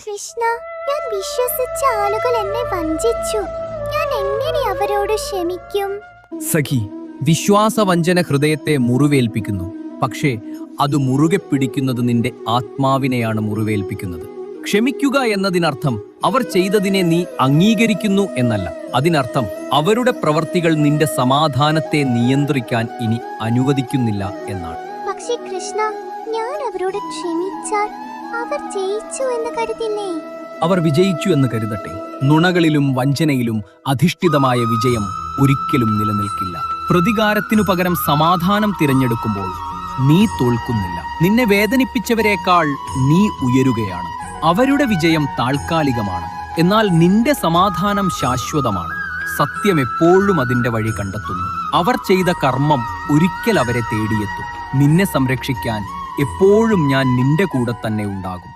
കൃഷ്ണ, ഞാൻ വിശ്വസിച്ച ആളുകൾ എന്നെ വഞ്ചിച്ചു. ഞാൻ എങ്ങനെ അവരോട് ക്ഷമിക്കും? സഖി, വിശ്വാസവഞ്ചന ഹൃദയത്തെ മുറിവേൽപ്പിക്കുന്നു. പക്ഷേ അത് മുറുകെ പിടിക്കുന്നത് നിന്റെ ആത്മാവിനെയാണ് മുറിവേൽപ്പിക്കുന്നത്. ക്ഷമിക്കുക എന്നതിനർത്ഥം അവർ ചെയ്തതിനെ നീ അംഗീകരിക്കുന്നു എന്നല്ല. അതിനർത്ഥം അവരുടെ പ്രവർത്തികൾ നിന്റെ സമാധാനത്തെ നിയന്ത്രിക്കാൻ ഇനി അനുവദിക്കുന്നില്ല എന്നാണ്. പക്ഷേ കൃഷ്ണ, ഞാൻ അവരോട് ക്ഷമിച്ചാൽ അവർ ജയിച്ചു എന്ന് കരുതില്ലേ? അവർ വിജയിച്ചു എന്ന് കരുതട്ടെ. നുണകളിലും വഞ്ചനയിലും അധിഷ്ഠിതമായ വിജയം ഒരിക്കലും നിലനിൽക്കില്ല. പ്രതികാരത്തിനു പകരം സമാധാനം തിരഞ്ഞെടുക്കുമ്പോൾ നീ തോൽക്കുന്നില്ല. നിന്നെ വേദനിപ്പിച്ചവരെക്കാൾ നീ ഉയരുകയാണ്. അവരുടെ വിജയം താൽക്കാലികമാണ്, എന്നാൽ നിന്റെ സമാധാനം ശാശ്വതമാണ്. സത്യം എപ്പോഴും അതിന്റെ വഴി കണ്ടെത്തുന്നു. അവർ ചെയ്ത കർമ്മം ഒരിക്കൽ അവരെ തേടിയെത്തും. നിന്നെ സംരക്ഷിക്കാൻ എപ്പോഴും ഞാൻ നിന്റെ കൂടെ തന്നെ ഉണ്ടാകും.